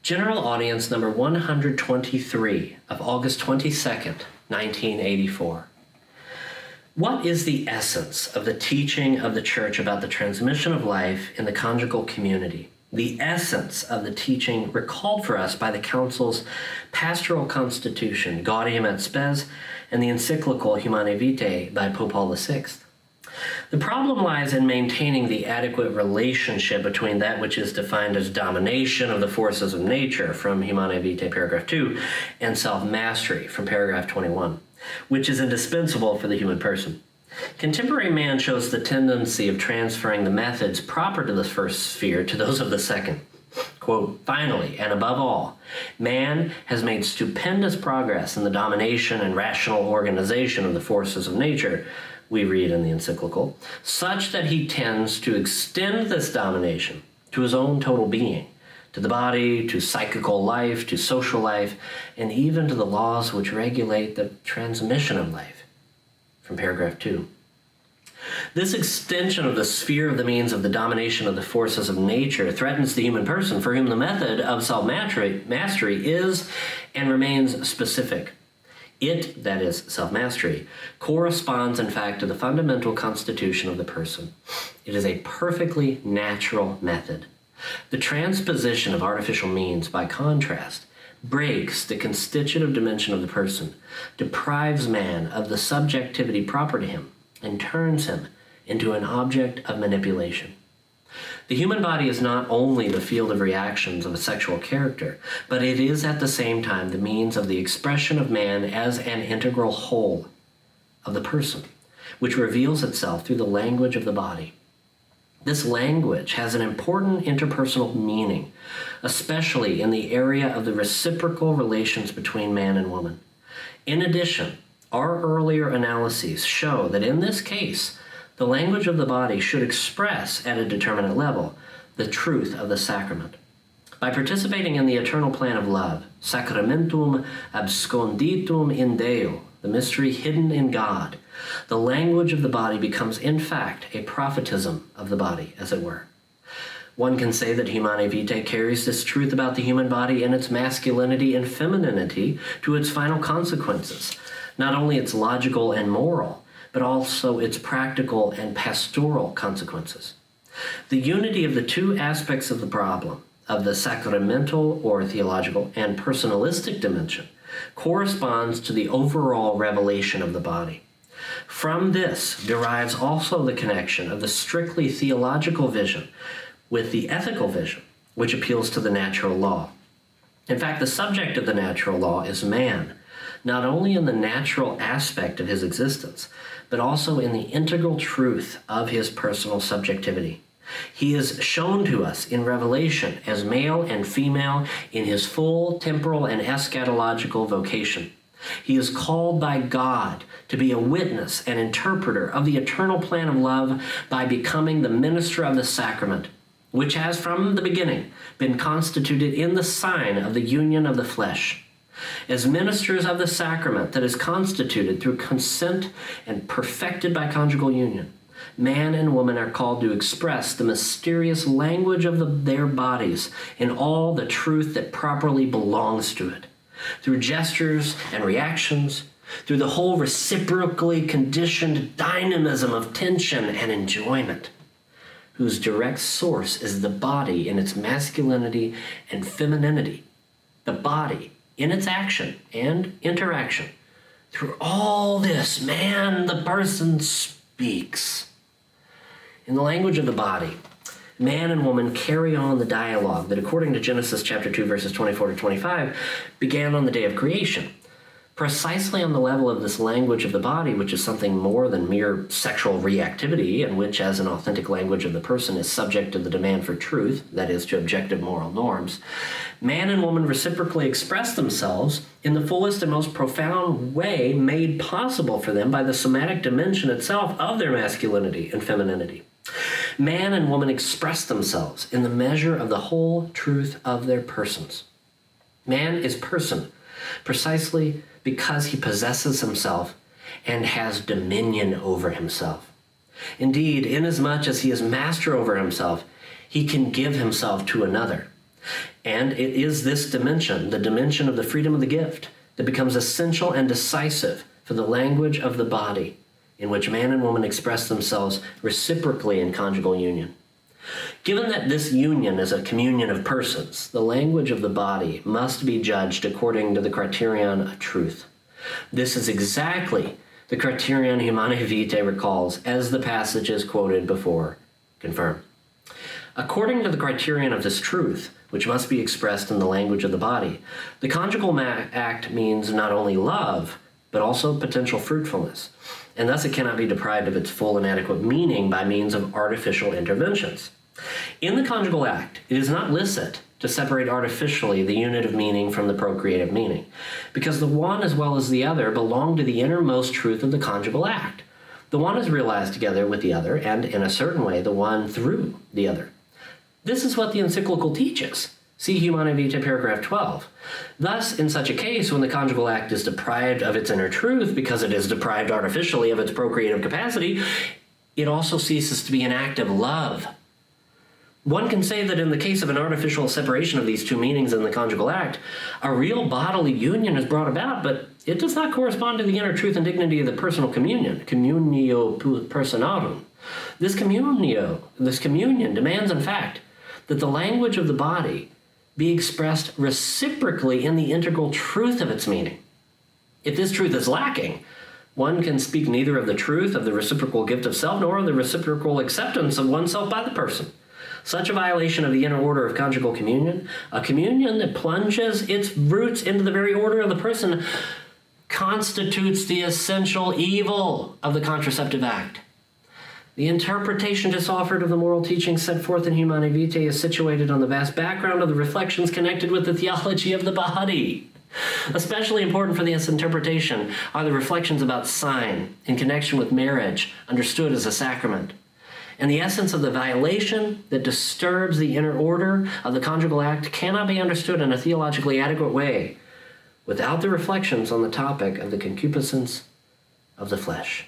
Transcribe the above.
General Audience number 123 of August 22nd, 1984. What is the essence of the teaching of the Church about the transmission of life in the conjugal community? The essence of the teaching recalled for us by the Council's Pastoral Constitution, Gaudium et Spes, and the encyclical Humanae Vitae by Pope Paul VI. The problem lies in maintaining the adequate relationship between that which is defined as domination of the forces of nature from Humanae Vitae, paragraph 2, and self-mastery from paragraph 21, which is indispensable for the human person. Contemporary man shows the tendency of transferring the methods proper to the first sphere to those of the second. Quote, finally, and above all, man has made stupendous progress in the domination and rational organization of the forces of nature, we read in the encyclical, such that he tends to extend this domination to his own total being, to the body, to psychical life, to social life, and even to the laws which regulate the transmission of life, from paragraph 2. This extension of the sphere of the means of the domination of the forces of nature threatens the human person, for whom the method of self-mastery is and remains specific. It, that is, self-mastery, corresponds in fact to the fundamental constitution of the person. It is a perfectly natural method. The transposition of artificial means, by contrast, breaks the constitutive dimension of the person, deprives man of the subjectivity proper to him, and turns him into an object of manipulation. The human body is not only the field of reactions of a sexual character, but it is at the same time the means of the expression of man as an integral whole of the person, which reveals itself through the language of the body. This language has an important interpersonal meaning, especially in the area of the reciprocal relations between man and woman. In addition, our earlier analyses show that in this case, the language of the body should express at a determinate level the truth of the sacrament. By participating in the eternal plan of love, sacramentum absconditum in Deo, the mystery hidden in God, the language of the body becomes in fact a prophetism of the body, as it were. One can say that Humanae Vitae carries this truth about the human body in its masculinity and femininity to its final consequences, not only its logical and moral, but also its practical and pastoral consequences. The unity of the two aspects of the problem, of the sacramental or theological and personalistic dimension, corresponds to the overall revelation of the body. From this derives also the connection of the strictly theological vision with the ethical vision, which appeals to the natural law. In fact, the subject of the natural law is man, not only in the natural aspect of his existence, but also in the integral truth of his personal subjectivity. He is shown to us in Revelation as male and female in his full temporal and eschatological vocation. He is called by God to be a witness and interpreter of the eternal plan of love by becoming the minister of the sacrament, which has from the beginning been constituted in the sign of the union of the flesh. As ministers of the sacrament that is constituted through consent and perfected by conjugal union, man and woman are called to express the mysterious language of their bodies in all the truth that properly belongs to it, through gestures and reactions, through the whole reciprocally conditioned dynamism of tension and enjoyment, whose direct source is the body in its masculinity and femininity, the body in its action and interaction. Through all this, man, the person, speaks. In the language of the body, man and woman carry on the dialogue that, according to Genesis chapter 2, verses 24 to 25, began on the day of creation. Precisely on the level of this language of the body, which is something more than mere sexual reactivity, and which, as an authentic language of the person, is subject to the demand for truth, that is, to objective moral norms, man and woman reciprocally express themselves in the fullest and most profound way made possible for them by the somatic dimension itself of their masculinity and femininity. Man and woman express themselves in the measure of the whole truth of their persons. Man is person, precisely because he possesses himself and has dominion over himself. Indeed, inasmuch as he is master over himself, he can give himself to another. And it is this dimension, the dimension of the freedom of the gift, that becomes essential and decisive for the language of the body, in which man and woman express themselves reciprocally in conjugal union. Given that this union is a communion of persons, the language of the body must be judged according to the criterion of truth. This is exactly the criterion Humanae Vitae recalls, as the passages quoted before confirm. According to the criterion of this truth, which must be expressed in the language of the body, the conjugal act means not only love, but also potential fruitfulness, and thus it cannot be deprived of its full and adequate meaning by means of artificial interventions. In the conjugal act, it is not licit to separate artificially the unit of meaning from the procreative meaning, because the one as well as the other belong to the innermost truth of the conjugal act. The one is realized together with the other, and in a certain way, the one through the other. This is what the encyclical teaches. See Humanae Vitae, paragraph 12. Thus, in such a case, when the conjugal act is deprived of its inner truth because it is deprived artificially of its procreative capacity, it also ceases to be an act of love. One can say that in the case of an artificial separation of these two meanings in the conjugal act, a real bodily union is brought about, but it does not correspond to the inner truth and dignity of the personal communion, communio personarum. This communion demands, in fact, that the language of the body be expressed reciprocally in the integral truth of its meaning. If this truth is lacking, one can speak neither of the truth of the reciprocal gift of self nor of the reciprocal acceptance of oneself by the person. Such a violation of the inner order of conjugal communion, a communion that plunges its roots into the very order of the person, constitutes the essential evil of the contraceptive act. The interpretation just offered of the moral teachings set forth in Humanae Vitae is situated on the vast background of the reflections connected with the theology of the body. Especially important for this interpretation are the reflections about sign in connection with marriage, understood as a sacrament. And the essence of the violation that disturbs the inner order of the conjugal act cannot be understood in a theologically adequate way without the reflections on the topic of the concupiscence of the flesh.